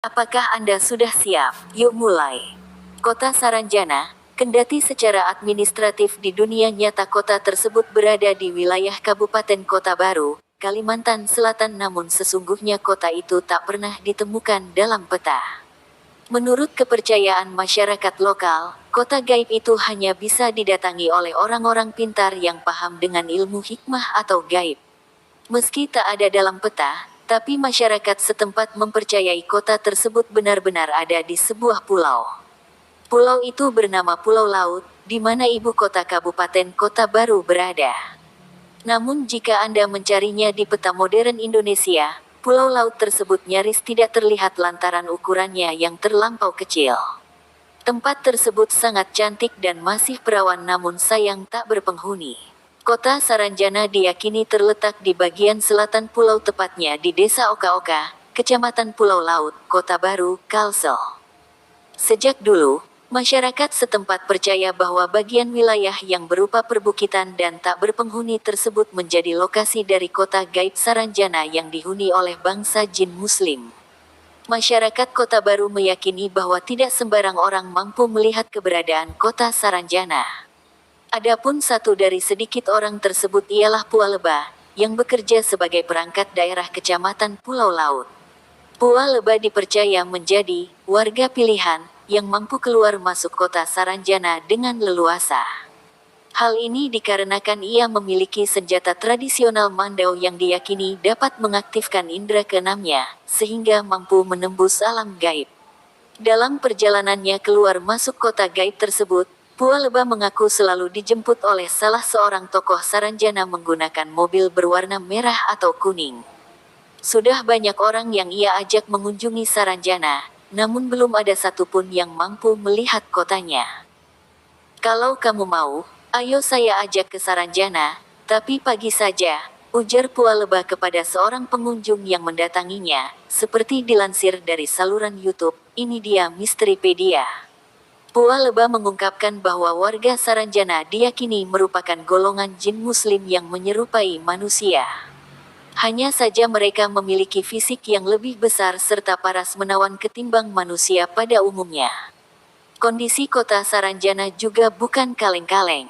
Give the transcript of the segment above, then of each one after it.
Apakah Anda sudah siap? Yuk mulai. Kota Saranjana, kendati secara administratif di dunia nyata kota tersebut berada di wilayah Kabupaten Kota Baru, Kalimantan Selatan, namun sesungguhnya kota itu tak pernah ditemukan dalam peta. Menurut kepercayaan masyarakat lokal, kota gaib itu hanya bisa didatangi oleh orang-orang pintar yang paham dengan ilmu hikmah atau gaib. Meski tak ada dalam peta, tapi masyarakat setempat mempercayai kota tersebut benar-benar ada di sebuah pulau. Pulau itu bernama Pulau Laut, di mana ibu kota Kabupaten Kota Baru berada. Namun jika Anda mencarinya di peta modern Indonesia, Pulau Laut tersebut nyaris tidak terlihat lantaran ukurannya yang terlampau kecil. Tempat tersebut sangat cantik dan masih perawan, namun sayang tak berpenghuni. Kota Saranjana diyakini terletak di bagian selatan pulau, tepatnya di Desa Oka-Oka, Kecamatan Pulau Laut, Kota Baru, Kalsel. Sejak dulu, masyarakat setempat percaya bahwa bagian wilayah yang berupa perbukitan dan tak berpenghuni tersebut menjadi lokasi dari kota gaib Saranjana yang dihuni oleh bangsa jin Muslim. Masyarakat Kota Baru meyakini bahwa tidak sembarang orang mampu melihat keberadaan kota Saranjana. Adapun satu dari sedikit orang tersebut ialah Pua Leba, yang bekerja sebagai perangkat daerah Kecamatan Pulau Laut. Pua Leba dipercaya menjadi warga pilihan yang mampu keluar masuk kota Saranjana dengan leluasa. Hal ini dikarenakan ia memiliki senjata tradisional Mandau yang diyakini dapat mengaktifkan indera keenamnya, sehingga mampu menembus alam gaib. Dalam perjalanannya keluar masuk kota gaib tersebut, Pua Leba mengaku selalu dijemput oleh salah seorang tokoh Saranjana menggunakan mobil berwarna merah atau kuning. Sudah banyak orang yang ia ajak mengunjungi Saranjana, namun belum ada satupun yang mampu melihat kotanya. "Kalau kamu mau, ayo saya ajak ke Saranjana, tapi pagi saja," ujar Pua Leba kepada seorang pengunjung yang mendatanginya, seperti dilansir dari saluran YouTube, Ini Dia Misteripedia. Pua Leba mengungkapkan bahwa warga Saranjana diyakini merupakan golongan jin Muslim yang menyerupai manusia. Hanya saja mereka memiliki fisik yang lebih besar serta paras menawan ketimbang manusia pada umumnya. Kondisi kota Saranjana juga bukan kaleng-kaleng.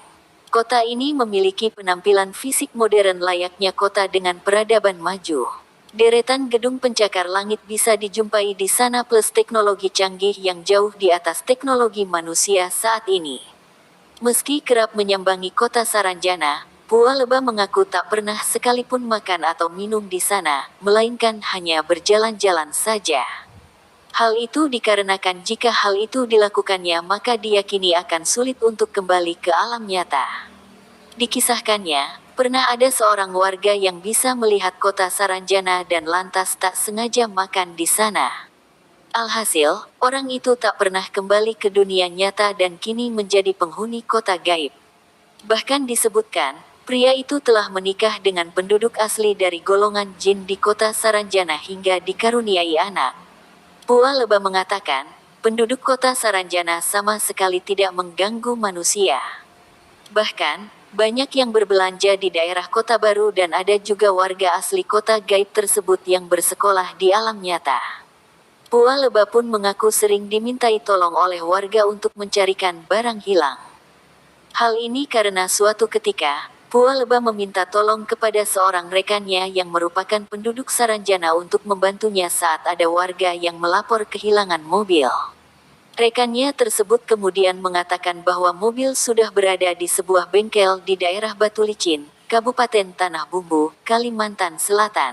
Kota ini memiliki penampilan fisik modern layaknya kota dengan peradaban maju. Deretan gedung pencakar langit bisa dijumpai di sana, plus teknologi canggih yang jauh di atas teknologi manusia saat ini. Meski kerap menyambangi kota Saranjana, Pua Leba mengaku tak pernah sekalipun makan atau minum di sana, melainkan hanya berjalan-jalan saja. Hal itu dikarenakan jika hal itu dilakukannya maka diyakini akan sulit untuk kembali ke alam nyata. Dikisahkannya, pernah ada seorang warga yang bisa melihat kota Saranjana dan lantas tak sengaja makan di sana. Alhasil, orang itu tak pernah kembali ke dunia nyata dan kini menjadi penghuni kota gaib. Bahkan disebutkan, pria itu telah menikah dengan penduduk asli dari golongan jin di kota Saranjana hingga dikaruniai anak. Pua Leba mengatakan, penduduk kota Saranjana sama sekali tidak mengganggu manusia. Bahkan, banyak yang berbelanja di daerah Kota Baru dan ada juga warga asli kota gaib tersebut yang bersekolah di alam nyata. Pua Leba pun mengaku sering dimintai tolong oleh warga untuk mencarikan barang hilang. Hal ini karena suatu ketika, Pua Leba meminta tolong kepada seorang rekannya yang merupakan penduduk Saranjana untuk membantunya saat ada warga yang melapor kehilangan mobil. Rekannya tersebut kemudian mengatakan bahwa mobil sudah berada di sebuah bengkel di daerah Batu Licin, Kabupaten Tanah Bumbu, Kalimantan Selatan.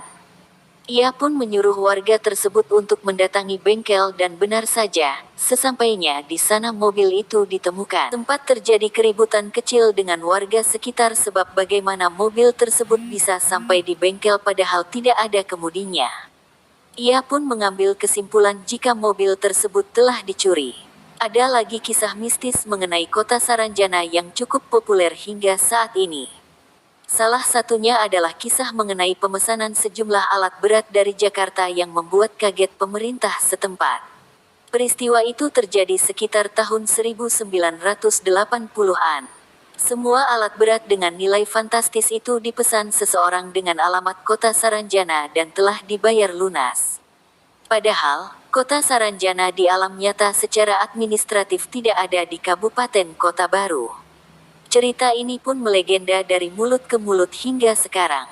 Ia pun menyuruh warga tersebut untuk mendatangi bengkel dan benar saja, sesampainya di sana mobil itu ditemukan. Sempat terjadi keributan kecil dengan warga sekitar sebab bagaimana mobil tersebut bisa sampai di bengkel padahal tidak ada kemudinya. Ia pun mengambil kesimpulan jika mobil tersebut telah dicuri. Ada lagi kisah mistis mengenai kota Saranjana yang cukup populer hingga saat ini. Salah satunya adalah kisah mengenai pemesanan sejumlah alat berat dari Jakarta yang membuat kaget pemerintah setempat. Peristiwa itu terjadi sekitar tahun 1980-an. Semua alat berat dengan nilai fantastis itu dipesan seseorang dengan alamat kota Saranjana dan telah dibayar lunas. Padahal, Kota Saranjana di alam nyata secara administratif tidak ada di Kabupaten Kota Baru. Cerita ini pun melegenda dari mulut ke mulut hingga sekarang.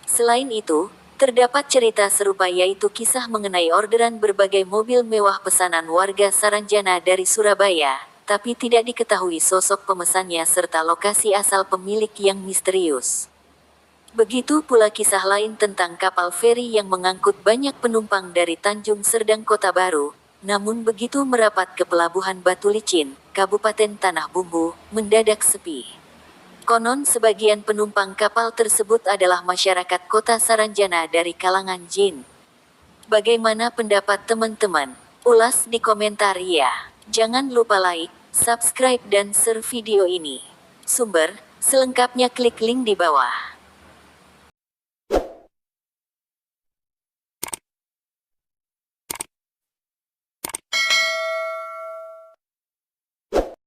Selain itu, terdapat cerita serupa yaitu kisah mengenai orderan berbagai mobil mewah pesanan warga Saranjana dari Surabaya, tapi tidak diketahui sosok pemesannya serta lokasi asal pemilik yang misterius. Begitu pula kisah lain tentang kapal feri yang mengangkut banyak penumpang dari Tanjung Serdang Kota Baru, namun begitu merapat ke pelabuhan Batu Licin, Kabupaten Tanah Bumbu, mendadak sepi. Konon sebagian penumpang kapal tersebut adalah masyarakat Kota Saranjana dari kalangan jin. Bagaimana pendapat teman-teman? Ulas di komentar ya. Jangan lupa like, subscribe dan share video ini. Sumber, selengkapnya klik link di bawah.